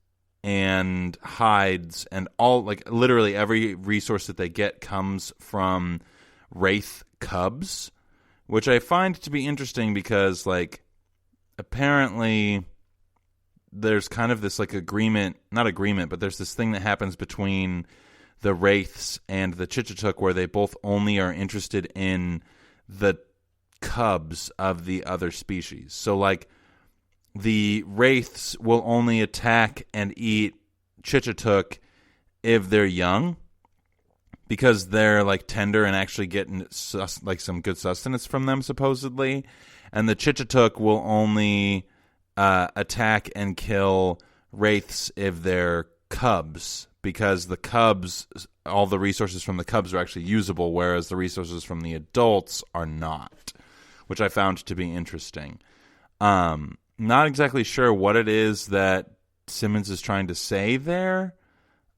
and hides, and all, like, literally every resource that they get comes from wraith cubs, which I find to be interesting because, like, apparently there's kind of this, like, not agreement, but there's this thing that happens between the wraiths and the Chichituk where they both only are interested in the cubs of the other species. So, like, the wraiths will only attack and eat Chichituk if they're young, because they're, like, tender and actually getting some good sustenance from them, supposedly. And the Chichituk will only attack and kill wraiths if they're cubs, because the cubs, all the resources from the cubs are actually usable, whereas the resources from the adults are not, which I found to be interesting. Not exactly sure what it is that Simmons is trying to say there.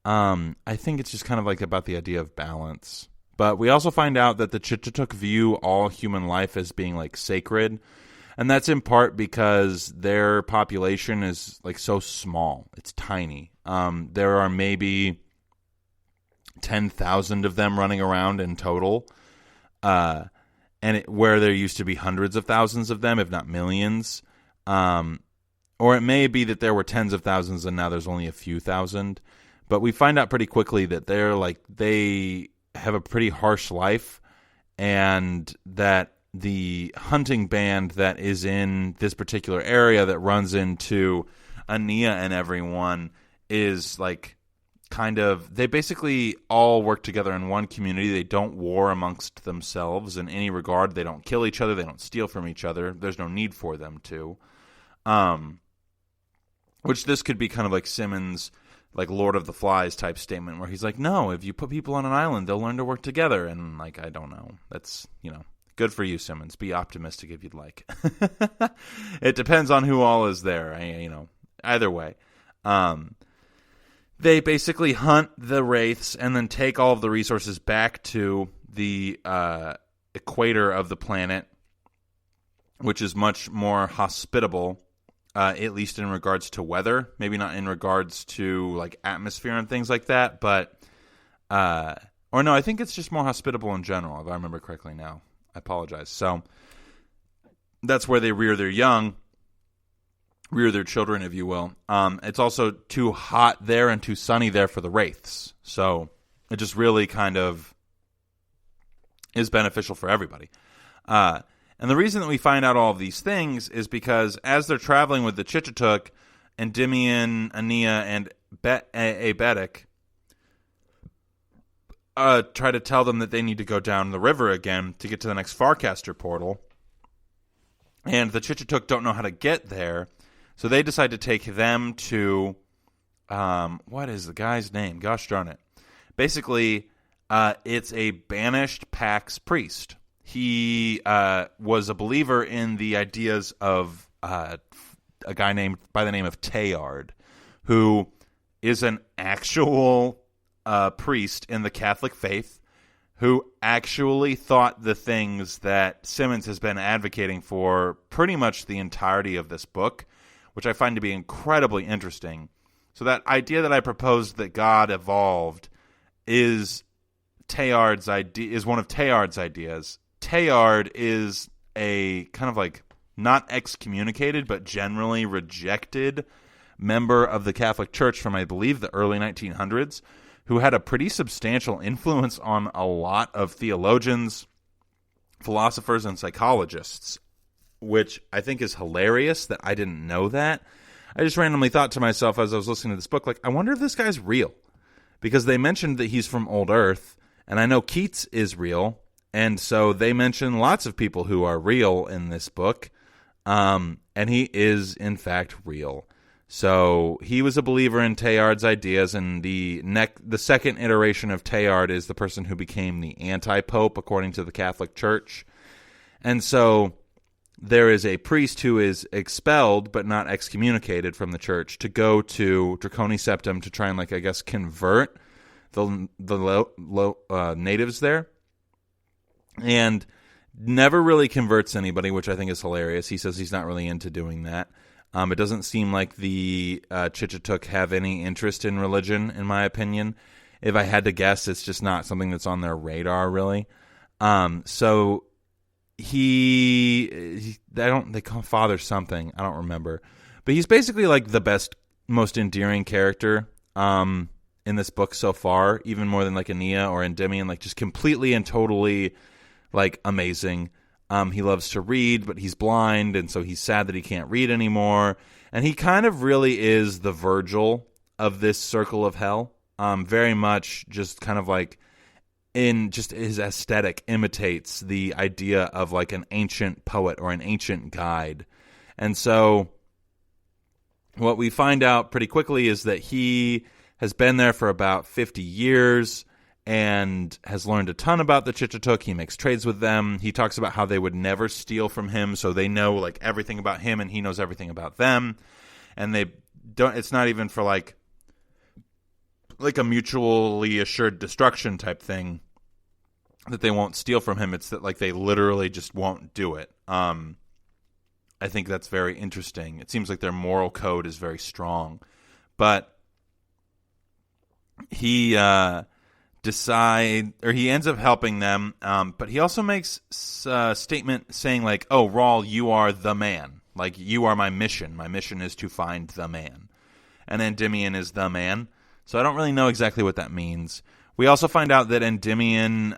I think it's just kind of like about the idea of balance. But we also find out that the Chichituk view all human life as being like sacred, and that's in part because their population is like so small. It's tiny. There are maybe 10,000 of them running around in total. where there used to be hundreds of thousands of them, if not millions. Or it may be that there were tens of thousands and now there's only a few thousand. But we find out pretty quickly that they have a pretty harsh life, and that the hunting band that is in this particular area that runs into Ania and everyone is like they basically all work together in one community. They don't war amongst themselves in any regard. They don't kill each other. They don't steal from each other. There's no need for them to. Which this could be kind of like Simmons' like Lord of the Flies type statement where he's like, no, if you put people on an island, they'll learn to work together. And like, I don't know. That's, good for you, Simmons. Be optimistic if you'd like. It depends on who all is there. Either way. They basically hunt the wraiths and then take all of the resources back to the equator of the planet, which is much more hospitable. At least in regards to weather, maybe not in regards to like atmosphere and things like that, but or no, I think it's just more hospitable in general, if I remember correctly now. I apologize. So that's where they rear their children, if you will. It's also too hot there and too sunny there for the wraiths, so it just really kind of is beneficial for everybody. And the reason that we find out all of these things is because as they're traveling with the Chichituk, Endymion, Ania, and Abetic try to tell them that they need to go down the river again to get to the next Farcaster portal. And the Chichituk don't know how to get there, so they decide to take them to... what is the guy's name? Gosh darn it. Basically, it's a banished Pax priest. He was a believer in the ideas of a guy named by the name of Teilhard, who is an actual priest in the Catholic faith, who actually thought the things that Simmons has been advocating for pretty much the entirety of this book, which I find to be incredibly interesting. So that idea that I proposed that God evolved is Teilhard's idea, is one of Teilhard's ideas. Teilhard is a kind of like not excommunicated, but generally rejected member of the Catholic Church from, I believe, the early 1900s, who had a pretty substantial influence on a lot of theologians, philosophers, and psychologists, which I think is hilarious that I didn't know that. I just randomly thought to myself as I was listening to this book, like, I wonder if this guy's real, because they mentioned that he's from Old Earth, and I know Keats is real. And so they mention lots of people who are real in this book, and he is, in fact, real. So he was a believer in Teilhard's ideas, and the second iteration of Teilhard is the person who became the anti-pope, according to the Catholic Church. And so there is a priest who is expelled, but not excommunicated from the church, to go to Draconi Septum to try and, like, I guess, convert the natives there. And never really converts anybody, which I think is hilarious. He says he's not really into doing that. It doesn't seem like the Chichituk have any interest in religion, in my opinion. If I had to guess, it's just not something that's on their radar, really. So they call Father something. I don't remember. But he's basically like the best, most endearing character in this book so far, even more than like Ania or Endymion, like just completely and totally like amazing. He loves to read, but he's blind, and so he's sad that he can't read anymore. And he kind of really is the Virgil of this circle of hell. Very much just kind of like in just his aesthetic imitates the idea of like an ancient poet or an ancient guide. And so what we find out pretty quickly is that he has been there for about 50 years and has learned a ton about the Chichituk. He makes trades with them. He talks about how they would never steal from him, so they know like everything about him and he knows everything about them. And they don't, it's not even for like a mutually assured destruction type thing that they won't steal from him. It's that like they literally just won't do it. I think that's very interesting. It seems like their moral code is very strong. But he he ends up helping them, but he also makes a statement saying like, oh, Rawl, you are the man. Like, you are my mission. My mission is to find the man. And Endymion is the man. So I don't really know exactly what that means. We also find out that Endymion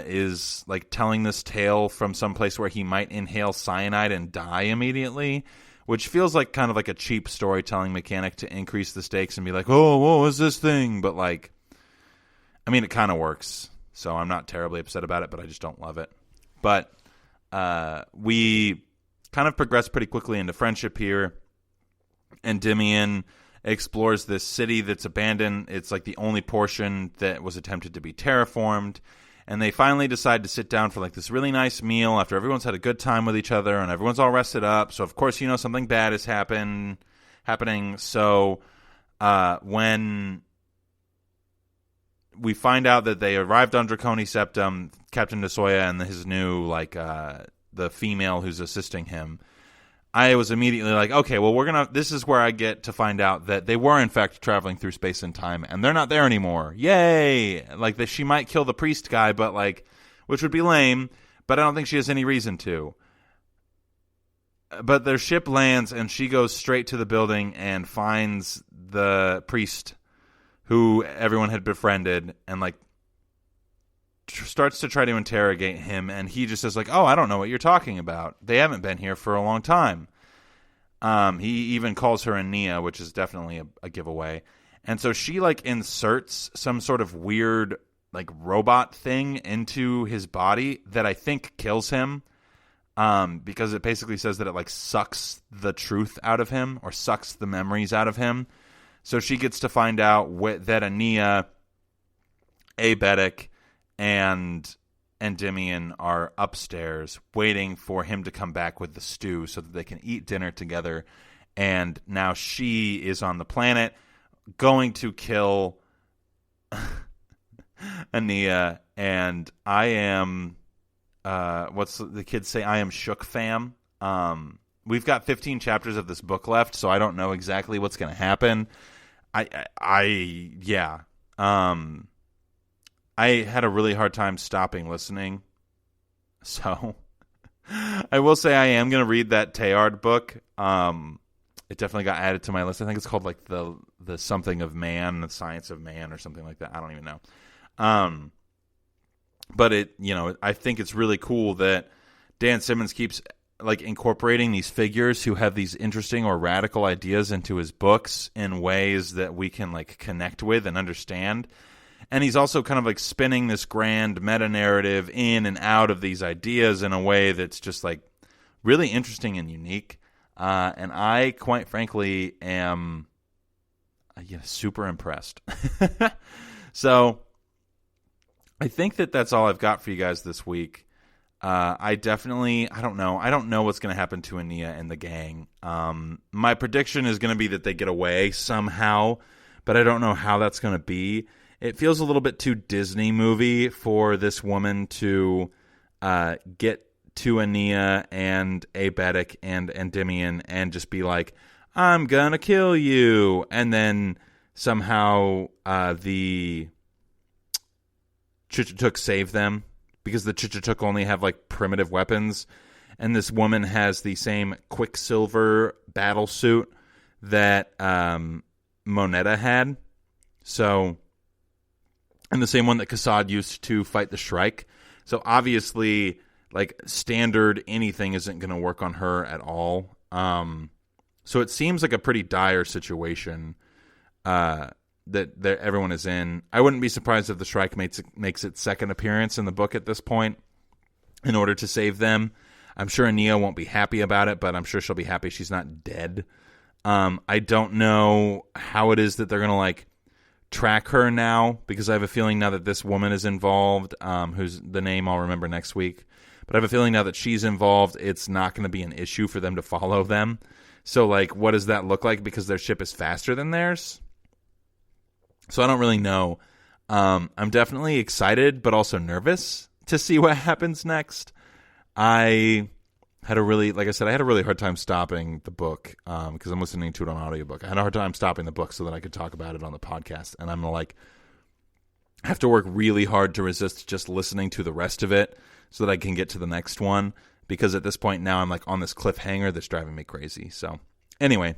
is like telling this tale from some place where he might inhale cyanide and die immediately, which feels like kind of like a cheap storytelling mechanic to increase the stakes and be like, oh, what was this thing? But like, I mean, it kind of works. So I'm not terribly upset about it, but I just don't love it. But we kind of progress pretty quickly into friendship here. Endymion explores this city that's abandoned. It's like the only portion that was attempted to be terraformed. And they finally decide to sit down for like this really nice meal after everyone's had a good time with each other and everyone's all rested up. So, of course, something bad is happening. So when we find out that they arrived on Draconi Septum, Captain Desoya and his new, the female who's assisting him, I was immediately like, okay, well, this is where I get to find out that they were, in fact, traveling through space and time, and they're not there anymore. Yay! Like, she might kill the priest guy, but, which would be lame, but I don't think she has any reason to. But their ship lands, and she goes straight to the building and finds the priest who everyone had befriended, and, starts to try to interrogate him, and he just says oh, I don't know what you're talking about. They haven't been here for a long time. He even calls her a Nia, which is definitely a giveaway. And so she inserts some sort of weird robot thing into his body that I think kills him, because it basically says that it sucks the truth out of him or sucks the memories out of him. So she gets to find out that Ania, Abetic, and Endymion are upstairs waiting for him to come back with the stew so that they can eat dinner together. And now she is on the planet going to kill Ania. And I am, what's the kids say? I am shook, fam. We've got 15 chapters of this book left, so I don't know exactly what's going to happen. I had a really hard time stopping listening. So I will say I am going to read that Teilhard book. It definitely got added to my list. I think it's called the something of man, the science of man or something like that. I don't even know. But I think it's really cool that Dan Simmons keeps incorporating these figures who have these interesting or radical ideas into his books in ways that we can connect with and understand. And he's also kind of spinning this grand meta-narrative in and out of these ideas in a way that's just really interesting and unique. And I, quite frankly, am super impressed. So I think that's all I've got for you guys this week. I don't know what's going to happen to Ania and the gang. My prediction is going to be that they get away somehow, but I don't know how that's going to be. It feels a little bit too Disney movie for this woman to get to Ania and Abetic and Endymion and just be like, I'm gonna kill you. And then somehow the Chichituk save them, because the Chichituk only have primitive weapons. And this woman has the same Quicksilver battle suit that Moneta had. So... and the same one that Kassad used to fight the Shrike. So obviously, standard anything isn't going to work on her at all. So it seems like a pretty dire situation that everyone is in. I wouldn't be surprised if the Shrike makes its second appearance in the book at this point in order to save them. I'm sure Ania won't be happy about it, but I'm sure she'll be happy she's not dead. I don't know how it is that they're going to track her now, because I have a feeling now that this woman is involved, who's the name I'll remember next week, but I have a feeling now that she's involved, it's not going to be an issue for them to follow them. So what does that look like, because their ship is faster than theirs? So I don't really know. I'm definitely excited but also nervous to see what happens next. I had a really hard time stopping the book, because I'm listening to it on audiobook. I had a hard time stopping the book so that I could talk about it on the podcast. And I'm I have to work really hard to resist just listening to the rest of it so that I can get to the next one, because at this point now I'm like on this cliffhanger that's driving me crazy. So anyway,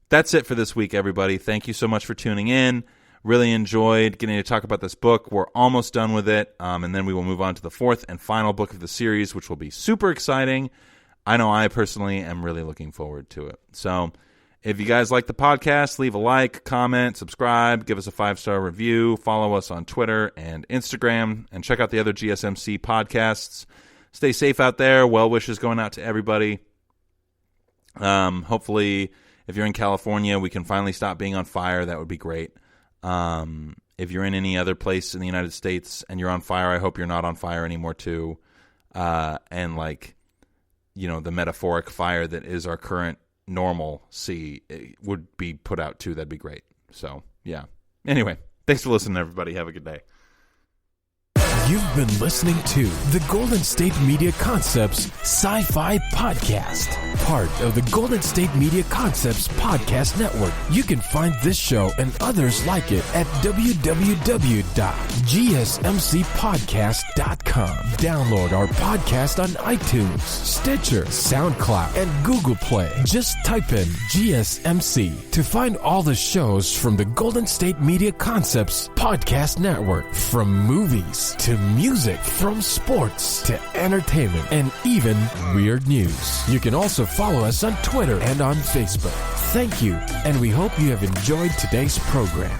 that's it for this week, everybody. Thank you so much for tuning in. Really enjoyed getting to talk about this book. We're almost done with it, and then we will move on to the fourth and final book of the series, which will be super exciting. I know I personally am really looking forward to it. So if you guys like the podcast, leave a like, comment, subscribe, give us a 5-star review, follow us on Twitter and Instagram, and check out the other GSMC podcasts. Stay safe out there. Well wishes going out to everybody. Hopefully, if you're in California, we can finally stop being on fire. That would be great. If you're in any other place in the United States and you're on fire, I hope you're not on fire anymore too. And like, the metaphoric fire that is our current normalcy would be put out too. That'd be great. So yeah. Anyway, thanks for listening, everybody. Have a good day. You've been listening to the Golden State Media Concepts Sci-Fi Podcast, part of the Golden State Media Concepts Podcast Network. You can find this show and others like it at www.gsmcpodcast.com. Download our podcast on iTunes, Stitcher, SoundCloud, and Google Play. Just type in GSMC to find all the shows from the Golden State Media Concepts Podcast Network, from movies to music, from sports to entertainment, and even weird news. You can also follow us on Twitter and on Facebook. Thank you, and we hope you have enjoyed today's program.